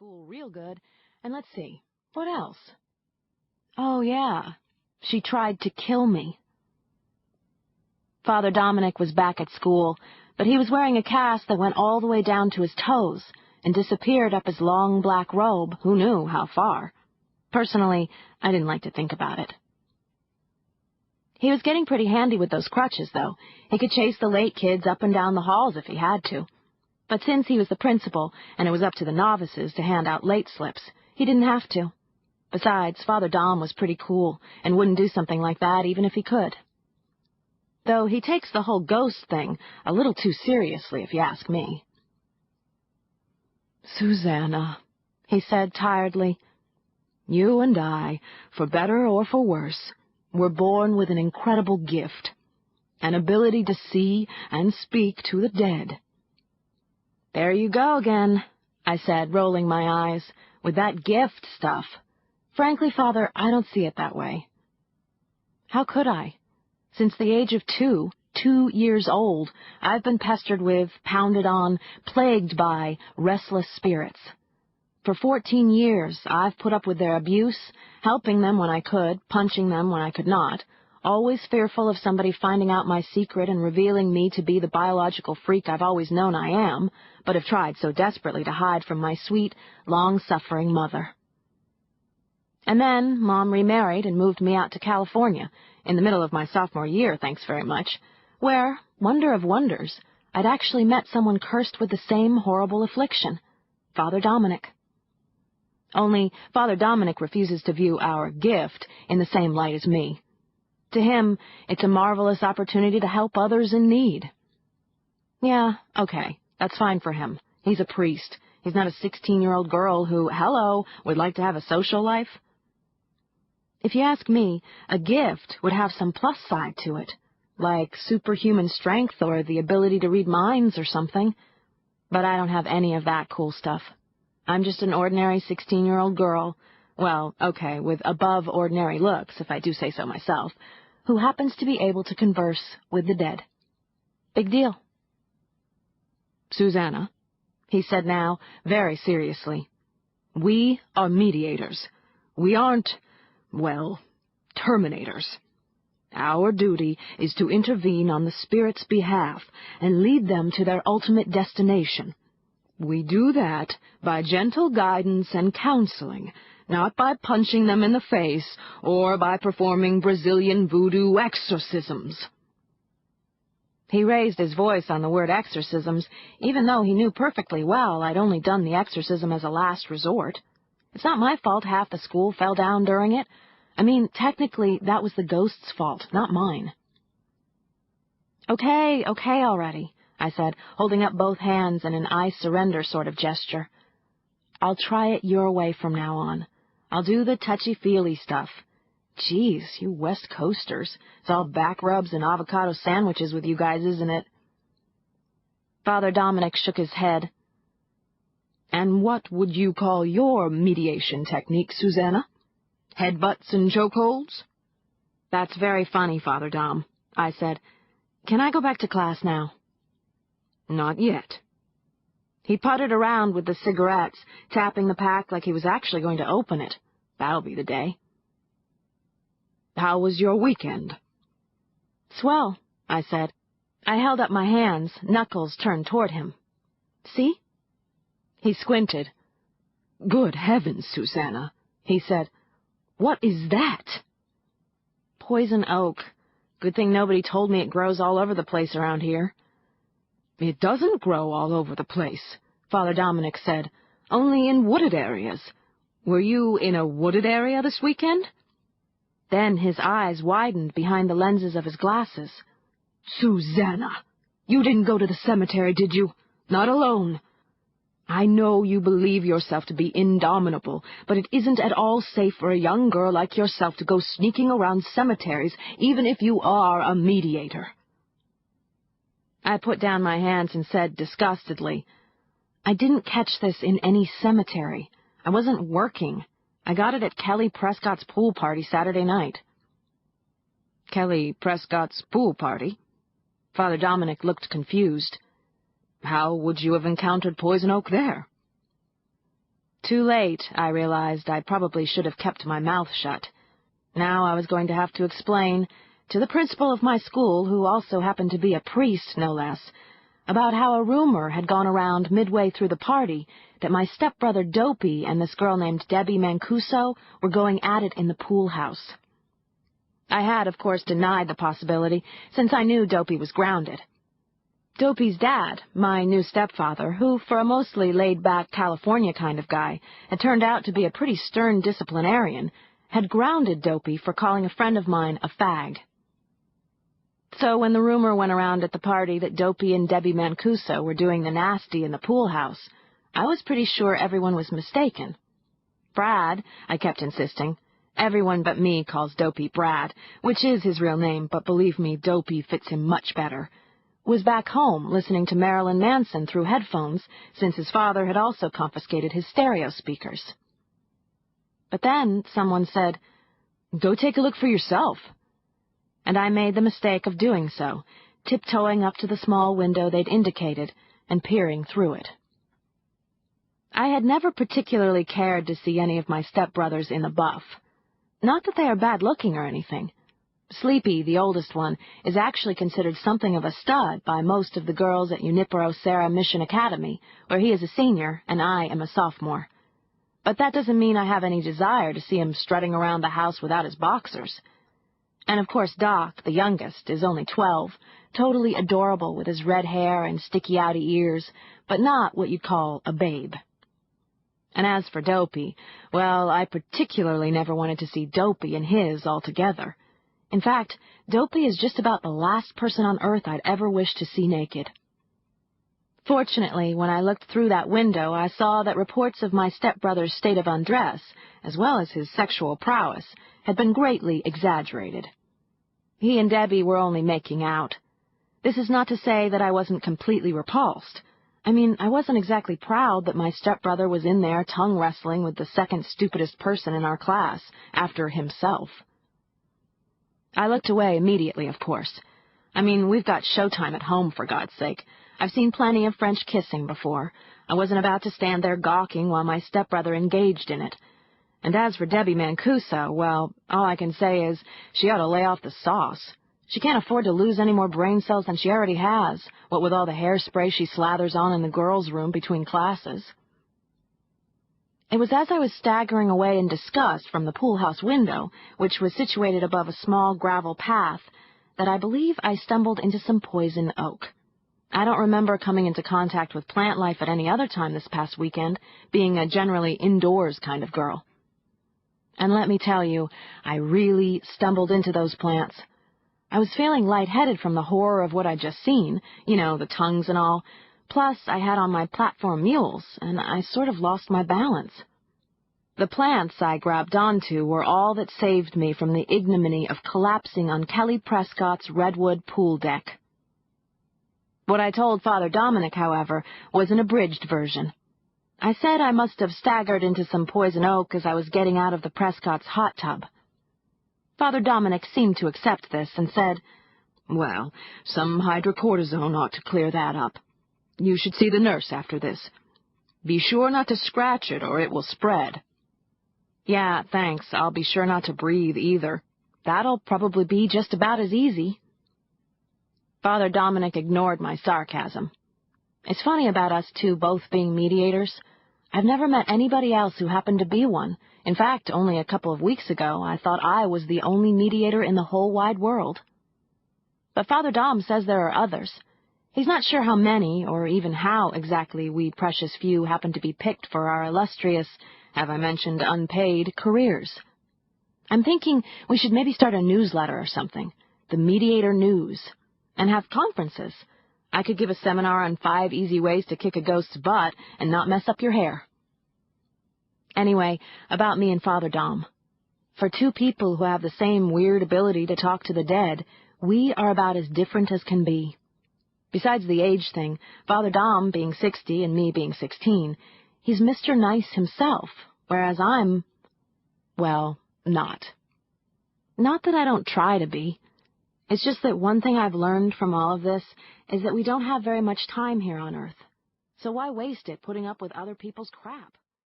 school real good, and let's see, what else? Oh, yeah, she tried to kill me. Father Dominic was back at school, but he was wearing a cast that went all the way down to his toes and disappeared up his long black robe, who knew how far. Personally, I didn't like to think about it. He was getting pretty handy with those crutches, though. He could chase the late kids up and down the halls if he had to. But since he was the principal, and it was up to the novices to hand out late slips, he didn't have to. Besides, Father Dom was pretty cool, and wouldn't do something like that even if he could. Though he takes the whole ghost thing a little too seriously, if you ask me. "Susanna," he said tiredly, "you and I, for better or for worse, were born with an incredible gift, an ability to see and speak to the dead." "There you go again," I said, rolling my eyes, "with that gift stuff. Frankly, Father, I don't see it that way." How could I? Since the age of 2 years old, I've been pestered with, pounded on, plagued by restless spirits. For 14 years, I've put up with their abuse, helping them when I could, punching them when I could not, always fearful of somebody finding out my secret and revealing me to be the biological freak I've always known I am, but have tried so desperately to hide from my sweet, long-suffering mother. And then Mom remarried and moved me out to California, in the middle of my sophomore year, thanks very much, where, wonder of wonders, I'd actually met someone cursed with the same horrible affliction, Father Dominic. Only Father Dominic refuses to view our gift in the same light as me. To him, it's a marvelous opportunity to help others in need. Yeah, okay, that's fine for him. He's a priest. He's not a 16-year-old girl who, hello, would like to have a social life. If you ask me, a gift would have some plus side to it, like superhuman strength or the ability to read minds or something. But I don't have any of that cool stuff. I'm just an ordinary 16-year-old girl, well, okay, with above-ordinary looks, if I do say so myself, who happens to be able to converse with the dead. Big deal. "Susanna," he said now, very seriously, "we are mediators. We aren't, well, terminators. Our duty is to intervene on the spirit's behalf and lead them to their ultimate destination. We do that by gentle guidance and counseling, not by punching them in the face or by performing Brazilian voodoo exorcisms." He raised his voice on the word exorcisms, even though he knew perfectly well I'd only done the exorcism as a last resort. It's not my fault half the school fell down during it. I mean, technically, that was the ghost's fault, not mine. Okay already, I said, holding up both hands in an I surrender sort of gesture. I'll try it your way from now on. I'll do the touchy-feely stuff. Geez, you West Coasters. It's all back rubs and avocado sandwiches with you guys, isn't it? Father Dominic shook his head. "And what would you call your mediation technique, Susanna? Headbutts and chokeholds?" "That's very funny, Father Dom," I said. "Can I go back to class now?" "Not yet." He puttered around with the cigarettes, tapping the pack like he was actually going to open it. That'll be the day. "How was your weekend?" "Swell," I said. I held up my hands, knuckles turned toward him. "See?" He squinted. "Good heavens, Susanna," he said. "What is that?" "Poison oak. Good thing nobody told me it grows all over the place around here." "It doesn't grow all over the place," Father Dominic said. "Only in wooded areas. Were you in a wooded area this weekend?" Then his eyes widened behind the lenses of his glasses. "Susanna, you didn't go to the cemetery, did you? Not alone. I know you believe yourself to be indomitable, but it isn't at all safe for a young girl like yourself to go sneaking around cemeteries, even if you are a mediator." I put down my hands and said disgustedly, "I didn't catch this in any cemetery. I wasn't working. I got it at Kelly Prescott's pool party Saturday night." "Kelly Prescott's pool party?" Father Dominic looked confused. "How would you have encountered poison oak there?" Too late, I realized I probably should have kept my mouth shut. Now I was going to have to explain, to the principal of my school, who also happened to be a priest, no less, about how a rumor had gone around midway through the party that my stepbrother Dopey and this girl named Debbie Mancuso were going at it in the pool house. I had, of course, denied the possibility, since I knew Dopey was grounded. Dopey's dad, my new stepfather, who, for a mostly laid-back California kind of guy, had turned out to be a pretty stern disciplinarian, had grounded Dopey for calling a friend of mine a fag. So when the rumor went around at the party that Dopey and Debbie Mancuso were doing the nasty in the pool house, I was pretty sure everyone was mistaken. Brad, I kept insisting. Everyone but me calls Dopey Brad, which is his real name, but believe me, Dopey fits him much better. Was back home listening to Marilyn Manson through headphones, since his father had also confiscated his stereo speakers. But then someone said, "Go take a look for yourself." And I made the mistake of doing so, tiptoeing up to the small window they'd indicated and peering through it. I had never particularly cared to see any of my stepbrothers in the buff. Not that they are bad-looking or anything. Sleepy, the oldest one, is actually considered something of a stud by most of the girls at Junipero Serra Mission Academy, where he is a senior and I am a sophomore. But that doesn't mean I have any desire to see him strutting around the house without his boxers. And of course Doc, the youngest, is only 12, totally adorable with his red hair and sticky-outy ears, but not what you'd call a babe. And as for Dopey, well, I particularly never wanted to see Dopey and his altogether. In fact, Dopey is just about the last person on earth I'd ever wish to see naked. Fortunately, when I looked through that window, I saw that reports of my stepbrother's state of undress, as well as his sexual prowess, had been greatly exaggerated. He and Debbie were only making out. This is not to say that I wasn't completely repulsed. I mean, I wasn't exactly proud that my stepbrother was in there tongue-wrestling with the second stupidest person in our class, after himself. I looked away immediately, of course. I mean, we've got showtime at home, for God's sake. I've seen plenty of French kissing before. I wasn't about to stand there gawking while my stepbrother engaged in it. And as for Debbie Mancuso, well, all I can say is she ought to lay off the sauce. She can't afford to lose any more brain cells than she already has, what with all the hairspray she slathers on in the girls' room between classes. It was as I was staggering away in disgust from the pool house window, which was situated above a small gravel path, that I believe I stumbled into some poison oak. I don't remember coming into contact with plant life at any other time this past weekend, being a generally indoors kind of girl. And let me tell you, I really stumbled into those plants. I was feeling lightheaded from the horror of what I'd just seen, you know, the tongues and all. Plus, I had on my platform mules, and I sort of lost my balance. The plants I grabbed onto were all that saved me from the ignominy of collapsing on Kelly Prescott's redwood pool deck. What I told Father Dominic, however, was an abridged version. I said I must have staggered into some poison oak as I was getting out of the Prescott's hot tub. Father Dominic seemed to accept this and said, "Well, some hydrocortisone ought to clear that up. You should see the nurse after this. Be sure not to scratch it or it will spread." "Yeah, thanks. I'll be sure not to breathe either. That'll probably be just about as easy." Father Dominic ignored my sarcasm. It's funny about us two both being mediators. I've never met anybody else who happened to be one. In fact, only a couple of weeks ago, I thought I was the only mediator in the whole wide world. But Father Dom says there are others. He's not sure how many, or even how exactly we precious few happen to be picked for our illustrious, have I mentioned unpaid, careers. I'm thinking we should maybe start a newsletter or something, the Mediator News, and have conferences. I could give a seminar on 5 easy ways to kick a ghost's butt and not mess up your hair. Anyway, about me and Father Dom. For two people who have the same weird ability to talk to the dead, we are about as different as can be. Besides the age thing, Father Dom being 60 and me being 16, he's Mr. Nice himself, whereas I'm, well, not. Not that I don't try to be. It's just that one thing I've learned from all of this is that we don't have very much time here on Earth. So why waste it putting up with other people's crap?